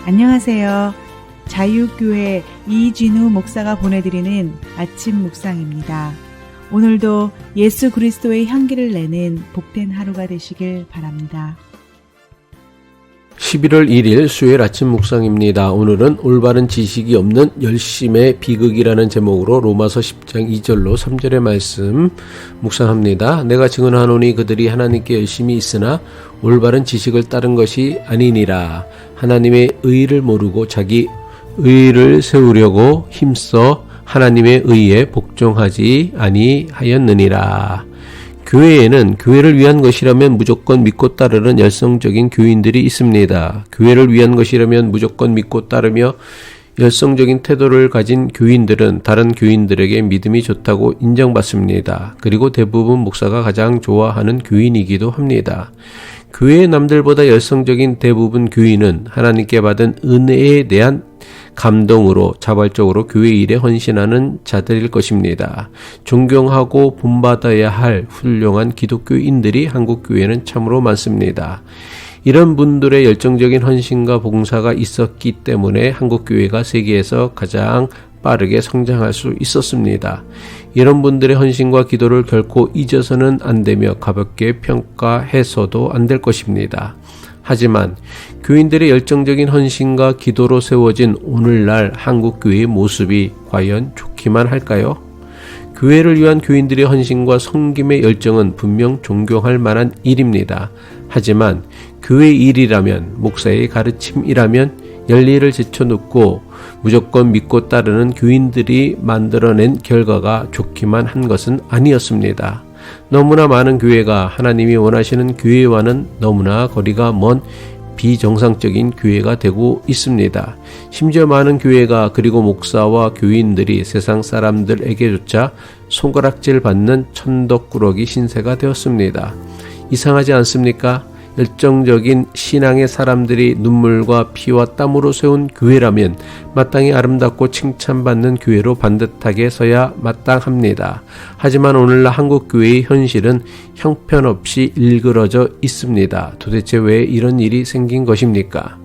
안녕하세요. 자유교회 이진우 목사가 보내드리는 아침 묵상입니다. 오늘도 예수 그리스도의 향기를 내는 복된 하루가 되시길 바랍니다. 11월 1일 수요일 아침 묵상입니다. 오늘은 올바른 지식이 없는 열심의 비극이라는 제목으로 로마서 10장 2절로 3절의 말씀 묵상합니다. 내가 증언하노니 그들이 하나님께 열심히 있으나 올바른 지식을 따른 것이 아니니라. 하나님의 의를 모르고 자기 의를 세우려고 힘써 하나님의 의에 복종하지 아니하였느니라. 교회에는 교회를 위한 것이라면 무조건 믿고 따르는 열성적인 교인들이 있습니다. 교회를 위한 것이라면 무조건 믿고 따르며 열성적인 태도를 가진 교인들은 다른 교인들에게 믿음이 좋다고 인정받습니다. 그리고 대부분 목사가 가장 좋아하는 교인이기도 합니다. 교회의 남들보다 열성적인 대부분 교인은 하나님께 받은 은혜에 대한 감동으로 자발적으로 교회 일에 헌신하는 자들일 것입니다. 존경하고 본받아야 할 훌륭한 기독교인들이 한국 교회는 참으로 많습니다. 이런 분들의 열정적인 헌신과 봉사가 있었기 때문에 한국 교회가 세계에서 가장 빠르게 성장할 수 있었습니다. 이런 분들의 헌신과 기도를 결코 잊어서는 안 되며 가볍게 평가해서도 안 될 것입니다. 하지만 교인들의 열정적인 헌신과 기도로 세워진 오늘날 한국교회의 모습이 과연 좋기만 할까요? 교회를 위한 교인들의 헌신과 섬김의 열정은 분명 존경할 만한 일입니다. 하지만 교회 일이라면, 목사의 가르침이라면 열리를 제쳐놓고 무조건 믿고 따르는 교인들이 만들어낸 결과가 좋기만 한 것은 아니었습니다. 너무나 많은 교회가 하나님이 원하시는 교회와는 너무나 거리가 먼 비정상적인 교회가 되고 있습니다. 심지어 많은 교회가 그리고 목사와 교인들이 세상 사람들에게조차 손가락질 받는 천덕꾸러기 신세가 되었습니다. 이상하지 않습니까? 열정적인 신앙의 사람들이 눈물과 피와 땀으로 세운 교회라면 마땅히 아름답고 칭찬받는 교회로 반듯하게 서야 마땅합니다. 하지만 오늘날 한국교회의 현실은 형편없이 일그러져 있습니다. 도대체 왜 이런 일이 생긴 것입니까?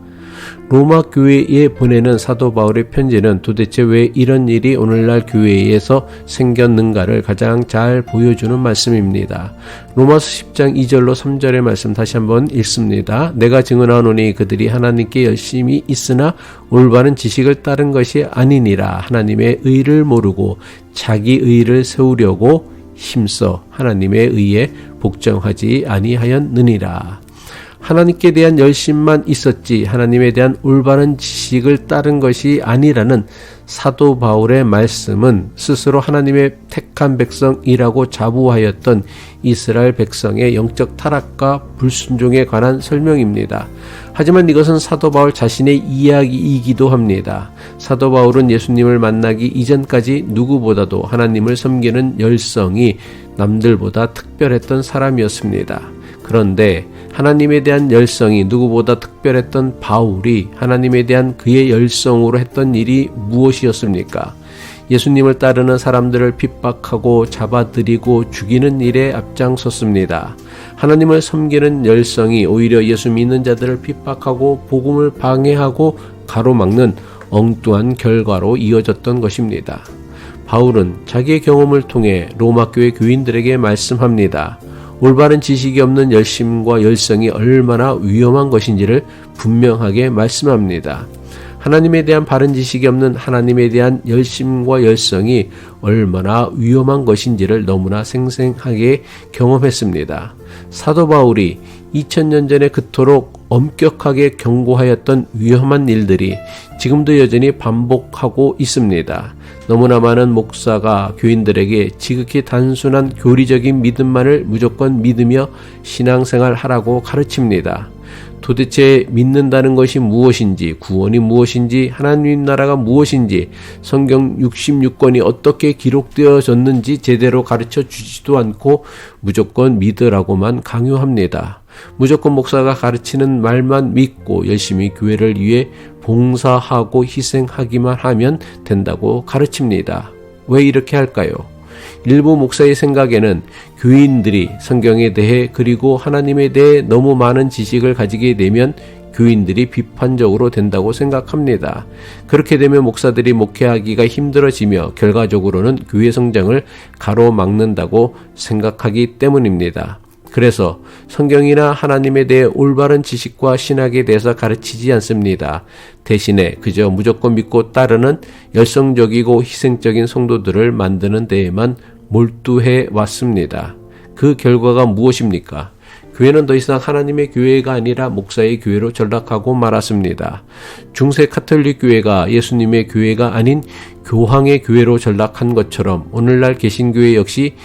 로마 교회에 보내는 사도 바울의 편지는 도대체 왜 이런 일이 오늘날 교회에서 생겼는가를 가장 잘 보여주는 말씀입니다. 로마서 10장 2절로 3절의 말씀 다시 한번 읽습니다. 내가 증언하노니 그들이 하나님께 열심히 있으나 올바른 지식을 따른 것이 아니니라. 하나님의 의를 모르고 자기 의를 세우려고 힘써 하나님의 의에 복종하지 아니하였느니라. 하나님께 대한 열심만 있었지 하나님에 대한 올바른 지식을 따른 것이 아니라는 사도 바울의 말씀은 스스로 하나님의 택한 백성이라고 자부하였던 이스라엘 백성의 영적 타락과 불순종에 관한 설명입니다. 하지만 이것은 사도 바울 자신의 이야기이기도 합니다. 사도 바울은 예수님을 만나기 이전까지 누구보다도 하나님을 섬기는 열성이 남들보다 특별했던 사람이었습니다. 그런데 하나님에 대한 열성이 누구보다 특별했던 바울이 하나님에 대한 그의 열성으로 했던 일이 무엇이었습니까? 예수님을 따르는 사람들을 핍박하고 잡아들이고 죽이는 일에 앞장섰습니다. 하나님을 섬기는 열성이 오히려 예수 믿는 자들을 핍박하고 복음을 방해하고 가로막는 엉뚱한 결과로 이어졌던 것입니다. 바울은 자기의 경험을 통해 로마 교회 교인들에게 말씀합니다. 올바른 지식이 없는 열심과 열성이 얼마나 위험한 것인지를 분명하게 말씀합니다. 하나님에 대한 바른 지식이 없는 하나님에 대한 열심과 열성이 얼마나 위험한 것인지를 너무나 생생하게 경험했습니다. 사도 바울이 2000년 전에 그토록 엄격하게 경고하였던 위험한 일들이 지금도 여전히 반복하고 있습니다. 너무나 많은 목사가 교인들에게 지극히 단순한 교리적인 믿음만을 무조건 믿으며 신앙생활 하라고 가르칩니다. 도대체 믿는다는 것이 무엇인지, 구원이 무엇인지, 하나님 나라가 무엇인지, 성경 66권이 어떻게 기록되어졌는지 제대로 가르쳐 주지도 않고 무조건 믿으라고만 강요합니다. 무조건 목사가 가르치는 말만 믿고 열심히 교회를 위해 봉사하고 희생하기만 하면 된다고 가르칩니다. 왜 이렇게 할까요? 일부 목사의 생각에는 교인들이 성경에 대해 그리고 하나님에 대해 너무 많은 지식을 가지게 되면 교인들이 비판적으로 된다고 생각합니다. 그렇게 되면 목사들이 목회하기가 힘들어지며 결과적으로는 교회 성장을 가로막는다고 생각하기 때문입니다. 그래서 성경이나 하나님에 대해 올바른 지식과 신학에 대해서 가르치지 않습니다. 대신에 그저 무조건 믿고 따르는 열성적이고 희생적인 성도들을 만드는 데에만 몰두해 왔습니다. 그 결과가 무엇입니까? 교회는 더 이상 하나님의 교회가 아니라 목사의 교회로 전락하고 말았습니다. 중세 카톨릭 교회가 예수님의 교회가 아닌 교황의 교회로 전락한 것처럼 오늘날 개신교회 역시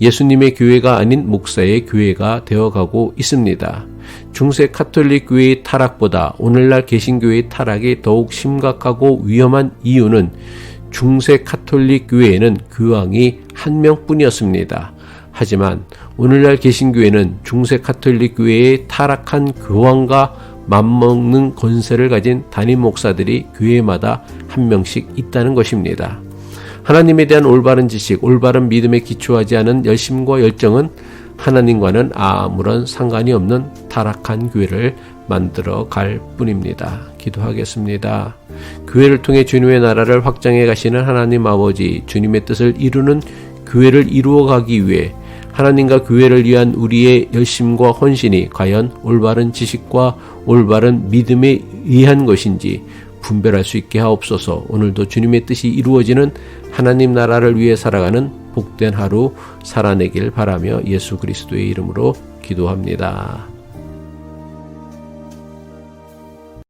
예수님의 교회가 아닌 목사의 교회가 되어가고 있습니다. 중세 카톨릭 교회의 타락보다 오늘날 개신교회의 타락이 더욱 심각하고 위험한 이유는 중세 카톨릭 교회에는 교황이 한 명뿐이었습니다. 하지만 오늘날 개신교회는 중세 카톨릭 교회의 타락한 교황과 맞먹는 권세를 가진 담임 목사들이 교회마다 한 명씩 있다는 것입니다. 하나님에 대한 올바른 지식, 올바른 믿음에 기초하지 않은 열심과 열정은 하나님과는 아무런 상관이 없는 타락한 교회를 만들어 갈 뿐입니다. 기도하겠습니다. 교회를 통해 주님의 나라를 확장해 가시는 하나님 아버지, 주님의 뜻을 이루는 교회를 이루어 가기 위해 하나님과 교회를 위한 우리의 열심과 헌신이 과연 올바른 지식과 올바른 믿음에 의한 것인지 분별할 수 있게 하옵소서. 오늘도 주님의 뜻이 이루어지는 하나님 나라를 위해 살아가는 복된 하루 살아내길 바라며 예수 그리스도의 이름으로 기도합니다.